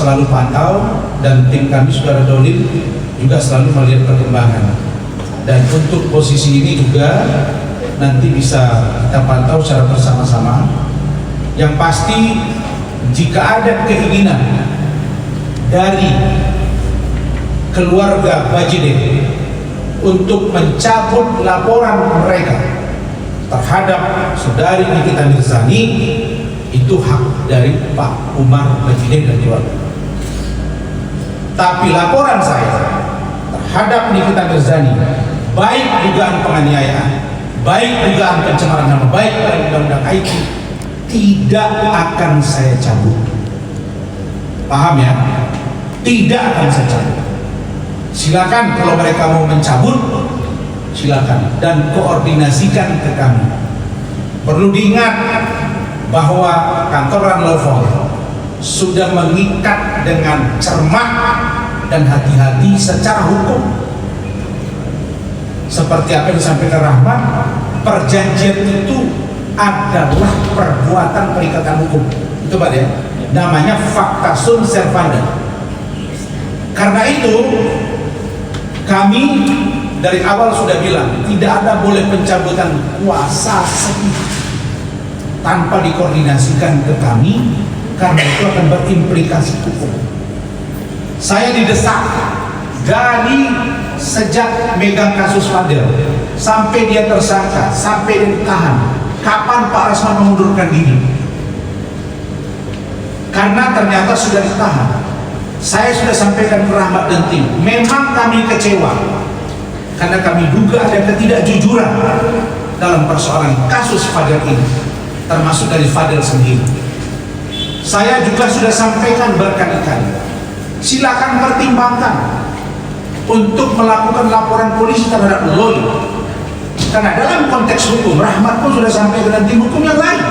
selalu pantau, dan tim kami Saudara Dolin juga selalu melihat perkembangan. Dan untuk posisi ini juga nanti bisa kita pantau secara bersama-sama. Yang pasti jika ada keinginan dari keluarga Bajide untuk mencabut laporan mereka terhadap saudari Nikita Mirzani, itu hak dari Pak Umar Bajide dan keluarga. Tapi laporan saya terhadap Nikita Mirzani, baik dugaan penganiayaan, baik dugaan pencemaran nama baik dalam undang-undang IT, tidak akan saya cabut. Paham ya? Tidak akan saya cabut. Silakan kalau mereka mau mencabut, silakan, dan koordinasikan ke kami. Perlu diingat bahwa kantor Ranlofong sudah mengikat dengan cermat dan hati-hati secara hukum. Seperti apa yang disampaikan Rahmat, perjanjian itu adalah perbuatan perikatan hukum. Itu Pak ya, namanya fakta sunt servanda. Karena itu kami dari awal sudah bilang tidak ada boleh pencabutan kuasa sepihak tanpa dikoordinasikan ke kami, karena itu akan berimplikasi hukum. Saya didesak dari sejak megang kasus Fadel sampai dia tersangka, sampai dia ditahan. Kapan Pak Rasman mengundurkan diri? Karena ternyata sudah ditahan. Saya sudah sampaikan ke Rahmat dan tim, memang kami kecewa karena kami duga ada ketidakjujuran dalam persoalan kasus Fadel ini, termasuk dari Fadel sendiri. Saya juga sudah sampaikan berkali-kali, silakan pertimbangkan untuk melakukan laporan polisi terhadap Loli, karena dalam konteks hukum Rahmat pun sudah sampai dengan tim hukum yang lain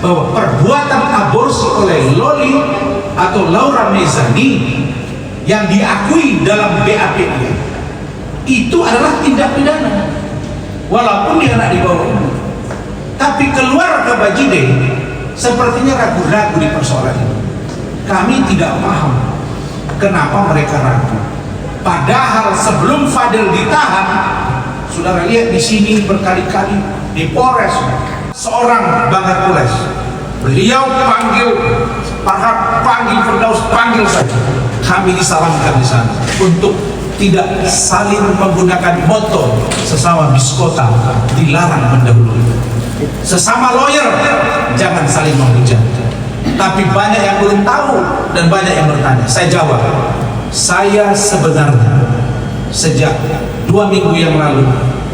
bahwa perbuatan aborsi oleh Loli atau Laura Mezani yang diakui dalam BAP dia itu adalah tindak pidana, walaupun dia anak di bawah umur. Tapi keluarga Bajide sepertinya ragu-ragu di persoalan ini. Kami tidak paham kenapa mereka ragu. Padahal sebelum Fadel ditahan, saudara lihat di sini berkali-kali di Polres, seorang Bang Hercules, beliau panggil Farhad, panggil Firdaus, panggil saja. Kami disalamkan di sana untuk tidak saling menggunakan moto sesama biskota, dilarang mendahului. Sesama lawyer jangan saling menghujat. Tapi banyak yang belum tahu dan banyak yang bertanya. Saya jawab, saya sebenarnya sejak 2 minggu yang lalu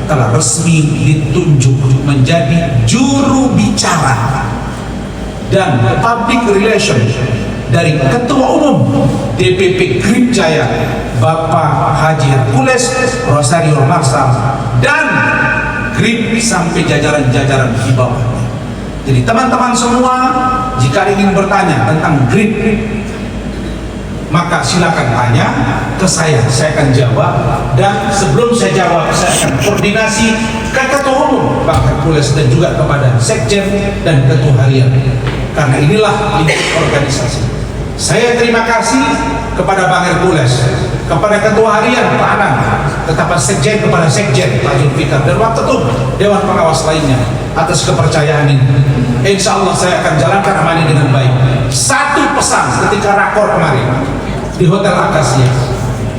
telah resmi ditunjuk menjadi juru bicara dan public relation dari Ketua Umum DPP Grip Jaya Bapak Haji Hercules Rosario Marsal dan Grip sampai jajaran-jajaran di bawah. Jadi teman-teman semua, jika ingin bertanya tentang Grip, maka silakan tanya ke saya akan jawab. Dan sebelum saya jawab, saya akan koordinasi ke Ketua Umum Bang Hercules dan juga kepada Sekjen dan Ketua Harian, karena inilah lingkup organisasi. Saya terima kasih kepada Bang Hercules, kepada Ketua Harian Pak Anang, kepada Sekjen, kepada Sekjen Pak Zulfikar, dan Waketum Dewan Pengawas lainnya atas kepercayaan ini. Insya Allah saya akan jalankan amanah dengan baik. Satu pesan ketika rakor kemarin di Hotel Akasia,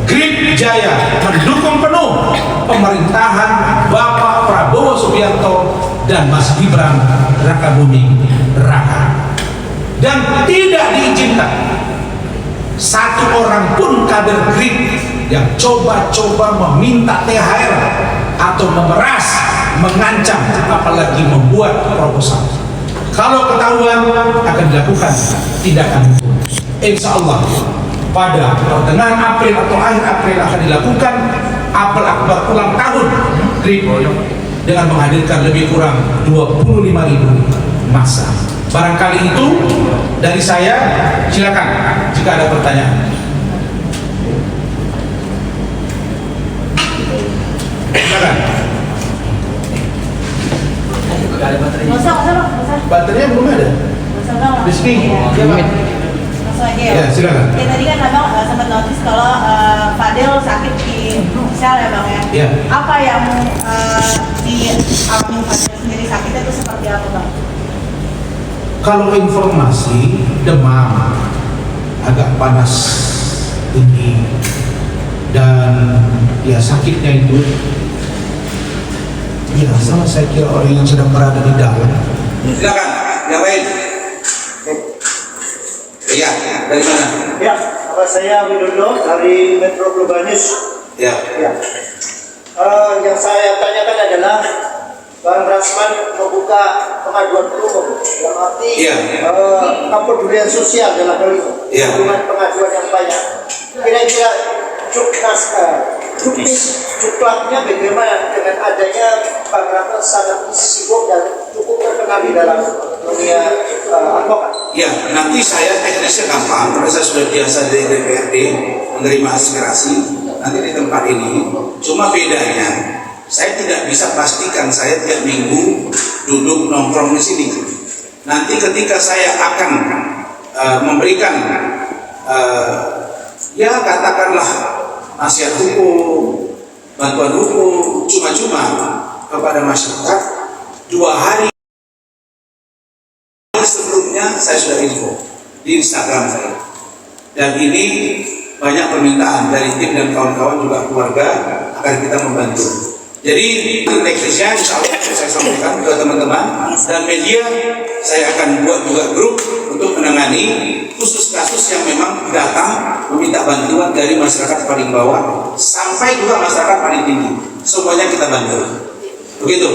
Grip Jaya mendukung penuh pemerintahan Bapak Prabowo Subianto dan Mas Gibran Rakabuming Raka, dan tidak diizinkan satu orang pun kader Grip yang coba-coba meminta THR atau memeras, mengancam, apalagi membuat proposal. Kalau ketahuan akan dilakukan tindakan hukum. Insya Allah pada pertengahan April atau akhir April akan dilakukan apel akbar ulang tahun Grip dengan menghadirkan lebih kurang 25.000 massa. Barangkali itu dari saya, silakan jika ada pertanyaan. Silakan. Baterainya Baterainya belum ada. Di sini. langsung aja ya. Ya, silakan. Ya tadi kan abang sempat notice kalau Fadil sakit di sel ya bang ya. Ya. Apa yang dialami Fadil sendiri sakitnya itu seperti apa bang? Kalau informasi demam, agak panas tinggi, dan ya sakitnya itu ya sama saya kira orang yang sedang berada di dalam. Silakan, yang lain. Iya, dari mana? Ya, nama saya Widodo dari Metro Global News. Ya. Ya. Yang saya tanyakan adalah Bang Rasman membuka pengaduan umum, yang arti Iya. kepedulian sosial dalam hal itu, Iya. dengan pengaduan yang banyak. Kira-kira cukup-cukupnya bagaimana dengan adanya Bang Rasman sangat sibuk dan cukup terkenal di dalam dunia advokat. Ya, nanti saya teknisnya gampang, karena saya sudah biasa dari DPRD menerima aspirasi. Nanti di tempat ini, cuma bedanya saya tidak bisa pastikan saya tiap minggu duduk nongkrong di sini. Nanti ketika saya akan memberikan ya katakanlah nasihat hukum, bantuan hukum, cuma-cuma kepada masyarakat, 2 hari sebelumnya saya sudah info di Instagram saya, dan ini banyak permintaan dari tim dan kawan-kawan juga keluarga agar kita membantu. Jadi teknisnya insya Allah saya sampaikan ke teman-teman dan media, saya akan buat juga grup untuk menangani khusus kasus yang memang datang meminta bantuan dari masyarakat paling bawah sampai juga masyarakat paling tinggi, semuanya kita bantu. Begitu.